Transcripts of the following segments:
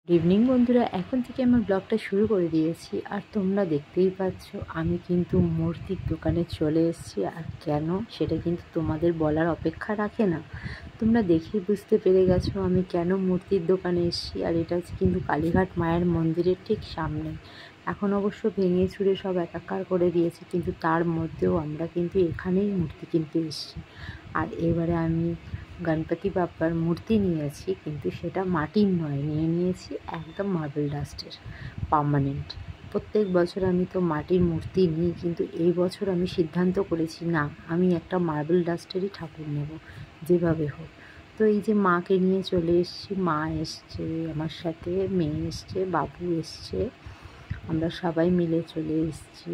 Good evening বন্ধুরা, এখন থেকে আমার ব্লগটা শুরু করে দিয়েছি। আর তোমরা দেখতেই পাচ্ছ আমি কিন্তু মূর্তির দোকানে চলে এসেছি। আর কেন সেটা কিন্তু তোমাদের বলার অপেক্ষা রাখে না, তোমরা দেখেই বুঝতে পেরে গেছো আমি কেন মূর্তির দোকানে এসেছি। আর এটা হচ্ছে কিন্তু কালীঘাট মায়ের মন্দিরের ঠিক সামনে। এখন অবশ্য ভেঙে চুরে সব একাকার করে দিয়েছে, কিন্তু তার মধ্যেও আমরা কিন্তু এখানেই মূর্তি কিনতে এসেছি। আর এবারে আমি গণপতি বাপ্পার মূর্তি নিয়েছি, কিন্তু সেটা মাটির নয়, নিয়েছি একদম মার্বেল ডাস্টের পার্মানেন্ট। প্রত্যেক বছর আমি তো মাটির মূর্তি নিই, কিন্তু এই বছর আমি সিদ্ধান্ত করেছি না, আমি একটা মার্বেল ডাস্টেরই ঠাকুর নেব যেভাবে হোক। তো এই যে মাকে নিয়ে চলে এসেছি, মা এসছে আমার সাথে, মেয়ে এসছে, বাবু এসছে, আমরা সবাই মিলে চলে এসেছি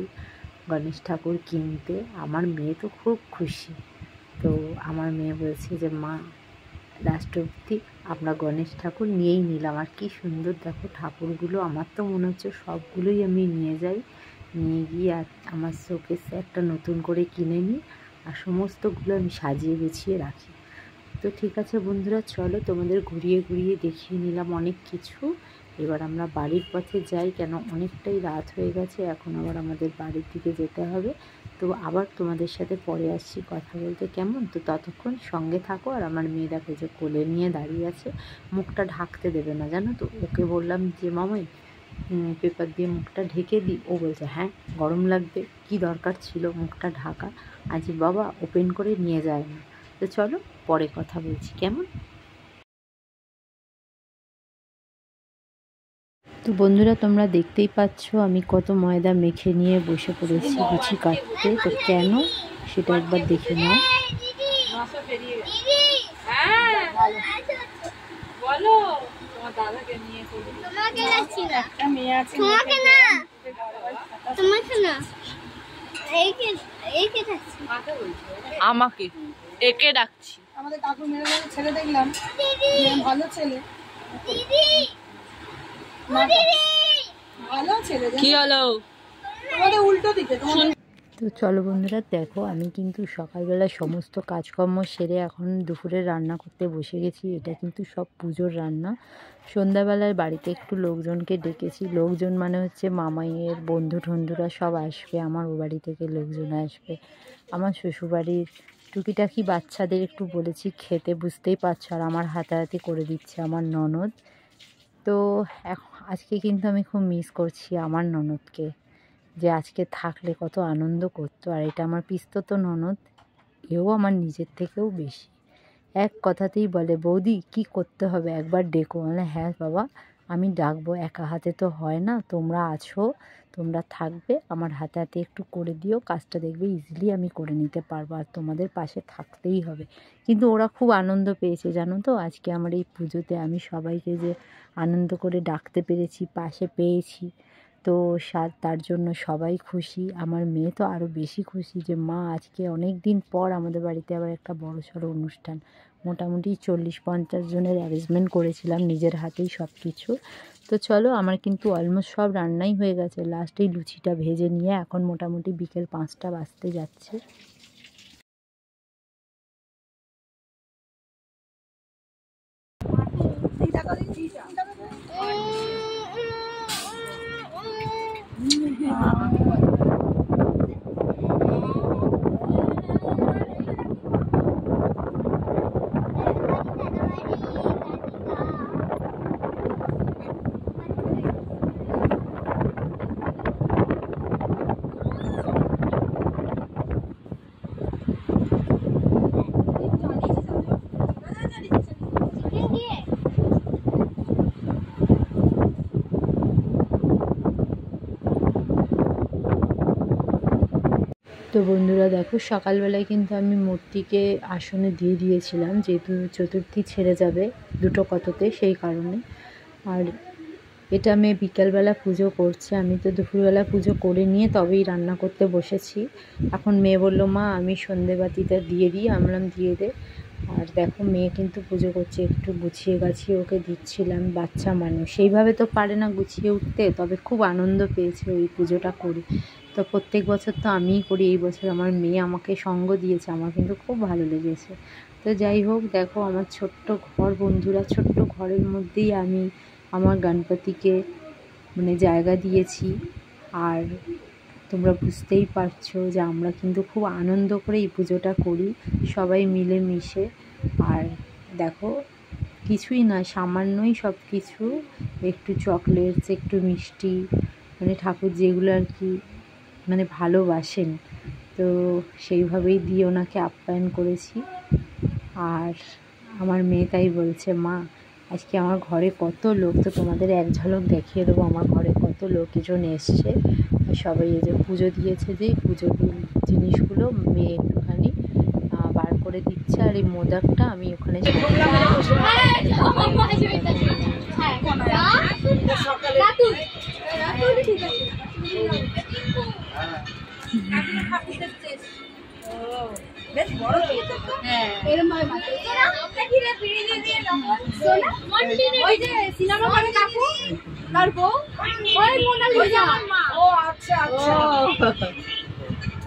গণেশ ঠাকুর কিনতে। আমার মেয়ে তো খুব খুশি। তো আমার মেয়ে বলছে যে মা লাস্ট অবধি আমরা গণেশ ঠাকুর নিয়েই নিলাম। আর কি সুন্দর দেখো ঠাকুরগুলো, আমার তো মনে হচ্ছে সবগুলোই আমি নিয়ে যাই, নিয়ে গিয়ে আর আমার শোকেসে একটা নতুন করে কিনে নিই, আর সমস্তগুলো আমি সাজিয়ে গুছিয়ে রাখি। তো ঠিক আছে বন্ধুরা, চলো তোমাদের ঘুরিয়ে ঘুরিয়ে দেখিয়ে নিলাম অনেক কিছু। এবার আমরা বাড়ির পথে যাই, কেন অনেকটাই রাত হয়ে গেছে, এখন আবার আমাদের বাড়ির দিকে যেতে হবে। তো আবার তোমাদের সাথে পরে আসছি কথা বলতে, কেমন? তো ততক্ষণ সঙ্গে থাকো। আর আমার মেয়ে দেখো যে কোলে নিয়ে দাঁড়িয়ে আছে, মুখটা ঢাকতে দেবে না জানো তো। ওকে বললাম যে মামাই পেপার দিয়ে মুখটা ঢেকে দিই, ও বলছে হ্যাঁ গরম লাগবে, কি দরকার ছিল মুখটা ঢাকা, আজ বাবা ওপেন করে নিয়ে যায় না। তো চলো পরে কথা বলছি, কেমন? তো বন্ধুরা তোমরা দেখতেই পাচ্ছ আমি কত ময়দা মেখে নিয়ে বসে পড়েছি লুচি কাটতে। তো কেন সেটা একবার দেখে নাও। আমাকে একে ডাকছি, আমাদের কাকু মেরে ছেলে দেখলাম, ভালো ছেলে, ভালো ছেলে, কি হলো তোমাদের উল্টো দিকে। তো চলো বন্ধুরা দেখো, আমি কিন্তু সকালবেলা সমস্ত কাজকর্ম সেরে এখন দুপুরে রান্না করতে বসে গেছি। এটা কিন্তু সব পুজোর রান্না। সন্ধ্যাবেলায় বাড়িতে একটু লোকজনকে ডেকেছি, লোকজন মানে হচ্ছে মামাইয়ের বন্ধু ঠন্ধুরা সব আসবে, আমার ও বাড়ি থেকে লোকজন আসবে, আমার শ্বশুরবাড়ির টুকিটাকি বাচ্চাদের একটু বলেছি খেতে, বুঝতেই পারছো। আর আমার হাতাহাতি করে দিচ্ছে আমার ননদ। তো আজকে কিন্তু আমি খুব মিস করছি আমার ননদকে, যে আজকে থাকলে কত আনন্দ করতো। আর এটা আমার পিস্তত ননদ, এও আমার নিজের থেকেও বেশি। এক কথাতেই বলে বৌদি কি করতে হবে একবার ডেকো, মানে হ্যাঁ বাবা আমি ডাকবো, একা হাতে তো হয় না, তোমরা আছো, তোমরা থাকবে, আমার হাতে হাতে একটু করে দিও, কাজটা দেখবে ইজিলি আমি করে নিতে পারবো, আর তোমাদের পাশে থাকতেই হবে। কিন্তু ওরা খুব আনন্দ পেয়েছে জানো তো, আজকে আমার এই পুজোতে আমি সবাইকে যে আনন্দ করে ডাকতে পেরেছি, পাশে পেয়েছি। তো তার জন্য সবাই খুশি। আমার মেয়ে তো আরও বেশি খুশি যে মা আজকে অনেক দিন পর আমাদের বাড়িতে আবার একটা বড়সড় অনুষ্ঠান, মোটামুটি 40-50 জনের অ্যারেঞ্জমেন্ট করেছিলাম নিজের হাতেই সব কিছু। তো চলো আমার কিন্তু অলমোস্ট সব রান্নাই হয়ে গেছে, লাস্টেই লুচিটা ভেজে নিয়ে এখন মোটামুটি বিকেল 5টা বাজতে যাচ্ছে। তো বন্ধুরা দেখো সকালবেলায় কিন্তু আমি মূর্তিকে আসনে দিয়ে দিয়েছিলাম, যেহেতু চতুর্থী ছেড়ে যাবে দুটো কততে, সেই কারণে। আর এটা মেয়ে বিকালবেলা পুজো করছে, আমি তো দুপুরবেলা পুজো করে নিয়ে তবেই রান্না করতে বসেছি। এখন মেয়ে বললো মা আমি সন্ধেবাতিটা দিয়ে দিই, আমলাম দিয়ে দে। আর দেখো মেয়ে কিন্তু পুজো করছে, একটু গুছিয়ে গাছিয়ে ওকে দিচ্ছিলাম, বাচ্চা মানুষ সেইভাবে তো পারে না গুছিয়ে উঠতে, তবে খুব আনন্দ পেয়েছে ওই পুজোটা করে। তো প্রত্যেক বছর তো আমিই করি, এই বছর আমার মেয়ে আমাকে সঙ্গ দিয়েছে, আমার কিন্তু খুব ভালো লেগেছে। তো যাই হোক দেখো আমার ছোট্ট ঘর বন্ধুরা, ছোট্ট ঘরের মধ্যেই আমি আমার গণপতিকে মানে জায়গা দিয়েছি। আর তোমরা বুঝতেই পারছো যে আমরা কিন্তু খুব আনন্দ করে এই পুজোটা করি সবাই মিলে মিশে। আর দেখো কিছুই না, সামান্যই সব কিছু, একটু চকলেটস, একটু মিষ্টি, মানে ঠাকুর যেগুলো আর কি মানে ভালোবাসেন, তো সেইভাবেই দিয়ে ওনাকে আপ্যায়ন করেছি। আর আমার মেয়ে তাই বলছে, মা আজকে আমার ঘরে কত লোক, তো তোমাদের এক ঝলক দেখিয়ে দেবো আমার ঘরে কত লোকজন এসছে। সবাই এই যে পুজো দিয়েছে, যে পুজো জিনিসগুলো মেয়ে একটুখানি বার করে দিচ্ছে। আর এই মোদকটা আমি ওখানে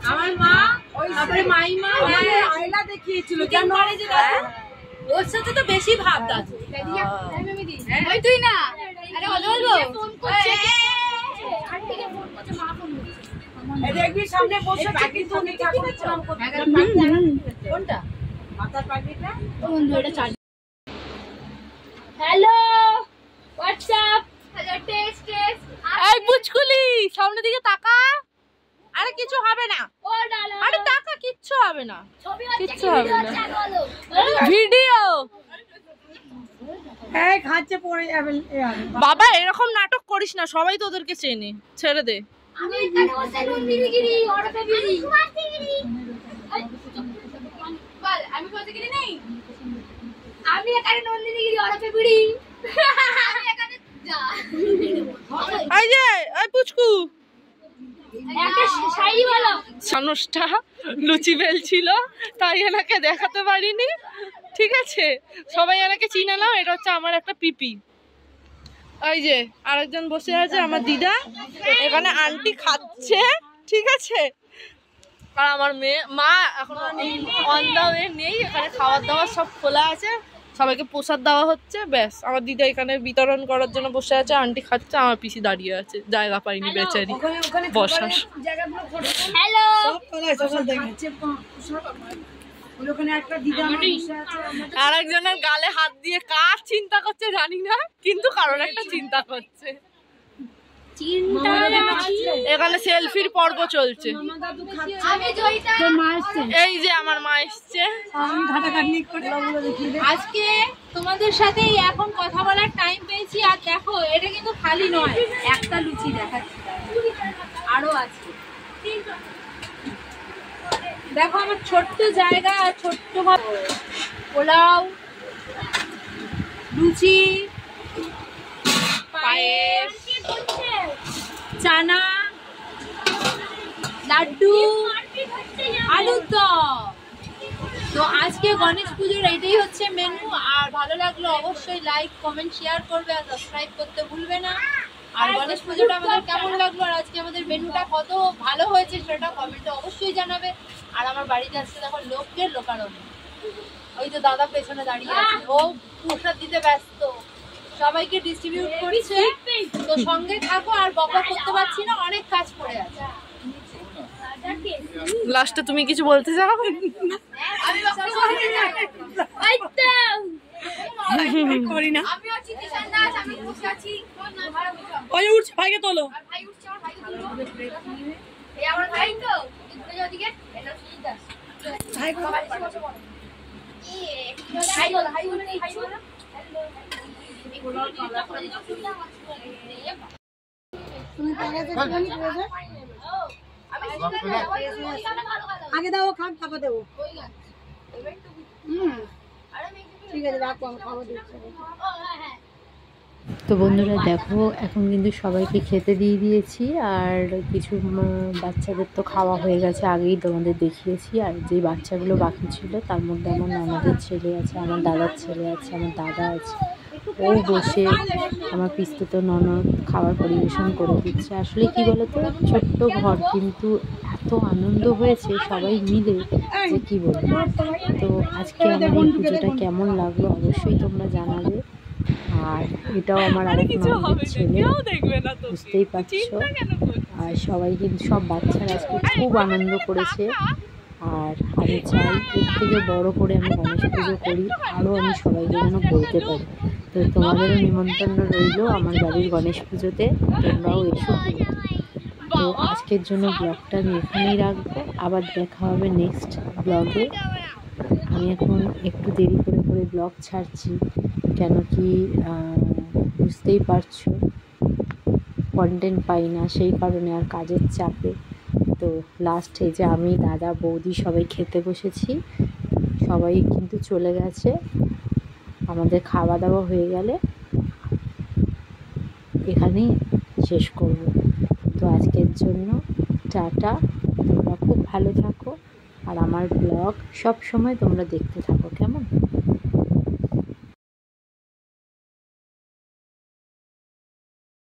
আমার মা তারপরে মাইমা আয়না দেখিয়েছিল ওর সাথে তো বেশি ভাব দাদু। ওই তুই না আরে কথা বলবো ফোন করছে দেখবি সামনে বসে থাকি তুমি কোনটা মাথার পাখিটা বন্ধু এটা charge. Hello WhatsApp hello test test এই বুচকুলি সামনের দিকে তাকা। আরে কিছু হবে না, আরে টাকা কিচ্ছু হবে না, কিচ্ছু হবে না। ভিডিও এই খাচ্ছে পড়ে যাবে বাবা, এরকম নাটক করিস না, সবাই তোদেরকে চেনে, ছেড়ে দে। আমি এখানে বসে নন্দিনীগিরি ওরফে বিড়ি বল, আমি কোথাগিরি নেই, আমি এখানে নন্দিনীগিরি ওরফে বিড়ি আমি এখানে যা এই যে এই পুচকু মানুষটা লুচি বেলছিল তাই এনাকে দেখাতে পারিনি, ঠিক আছে? সবাই এনাকে চিনে নাও, এটা হচ্ছে আমার একটা পিপি। এই যে আরেকজন বসে আছে আমার দিদা, এখানে আন্টি খাচ্ছে, ঠিক আছে? আর আমার মেয়ে মা এখন অন দা ওয়ে নেই, এখানে খাবার দাবার সব খোলা আছে, সবাইকে প্রসাদ দেওয়া হচ্ছে, ব্যাস। আমার দিদা এখানে বিতরণ করার জন্য বসে আছে, আন্টি খাচ্ছে, আমার পিসি দাঁড়িয়ে আছে, জায়গা পাইনি বেচারি বসার। আর একজনের গালে হাত দিয়ে কার চিন্তা করছে জানি না, কিন্তু কারণ একটা চিন্তা করছে। এখানে সেলফির পর্ব চলছে। এই যে আমার মা এসছে, আজকে তোমাদের সাথে এখন কথা বলার টাইম পেয়েছি। আর দেখো এটা কিন্তু খালি নয়, একটা লুচি দেখাচ্ছি, আরো আছে। দেখো আমার ছোট্ট জায়গা, ছোট্ট পোলাও, লুচি, পায়েস, চানা, লাড্ডু, আলুর দম। তো আজকে গণেশ পুজোর এটাই হচ্ছে মেনু। আর ভালো লাগলো অবশ্যই লাইক কমেন্ট শেয়ার করবে, আর সাবস্ক্রাইব করতে ভুলবে না। আর গণেশ পুজোটা আমাদের কেমন লাগলো আর আজকে আমাদের মেনুটা কত ভালো হয়েছে সেটা কমেন্টে অবশ্যই জানাবে। আর আমার বাড়িতে আসছে দেখো লোকের লোকারণ্য, ওই তো দাদা পেছনে দাঁড়িয়ে আছে, ও প্রসাদ দিতে ব্যস্ত, সবাইকে ডিস্ট্রিবিউট করছে। তো সঙ্গে থাকো, আর বকা করতে পারছি না, অনেক কাজ পড়ে আছে। লাস্টে তুমি কিছু বলতে চাও? করি না, আমি আছি কিষান দাস, আমি বসে আছি, ওই উঠছে, ভাইকে তোলো, ভাই উঠছে, আমার ভাইকে তোলো, এই আমার ভাই তো ওদিকে, এটা সুজিত দাস, ভাই কো বাড়ি বসে বলো, হাই বলো, হাই বলো, হাই বলো, আগে দাও, খান তারপর দেবো। ঠিক আছে রাখো, আমি খাবার দিচ্ছি। তো বন্ধুরা দেখো এখন কিন্তু সবাইকে খেতে দিয়ে দিয়েছি। আর কিছু বাচ্চাদের তো খাওয়া হয়ে গেছে, আগেই তোমাদের দেখিয়েছি। আর যে বাচ্চাগুলো বাকি ছিল তার মধ্যে আমার ননদের ছেলে আছে, আমার দাদার ছেলে আছে, আমার দাদা আছে, ও বসে আমার পিস্তুত ননদ খাবার পরিবেশন করে দিচ্ছে। আসলে কি বলতো, ছোট্ট ঘর কিন্তু এত আনন্দ হয়েছে সবাই মিলে যে কি বলবো। তো আজকে আমার এই পুজোটা কেমন লাগলো অবশ্যই তোমরা জানাবে। আর এটাও আমার আরে আরেক কিছু হবে ননদের না, ছেলে, কেউ দেখবে না তোকে, বুঝতেই তুই পারছো। চিন্তা কেন করছিস? আর সবাই কিন্তু সব বাচ্চারা আজকে খুব আনন্দ করেছে। আর আমি চাই এর থেকে বড় করে আমি গণেশ পুজো করি, আরও আমি সবাইকে যেন বলতে পারি। তো তোমাদেরও নিমন্ত্রণ রইল আমার বাড়ির গণেশ পুজোতে, তোমরাও এসো। তো আজকের জন্য ব্লগটা আমি এখানেই রাখবো, আবার দেখা হবে নেক্সট ব্লগে। আমি এখন একটু দেরি করে করে ব্লগ ছাড়ছি, কেন কি বুঝতেই পারছো কন্টেন্ট পাই না, সেই কারণে, আর কাজের চাপে। তো লাস্টে যে আমি, দাদা, বৌদি সবাই খেতে বসেছি, সবাই কিন্তু চলে গেছে। আমাদের খাওয়া দাওয়া হয়ে গেলে এখানেই শেষ করব। তো আজকের জন্য টাটা, তোমরা খুব ভালো থাকো, আর আমার ব্লগ সব সময় তোমরা দেখতে থাকো, কেমন?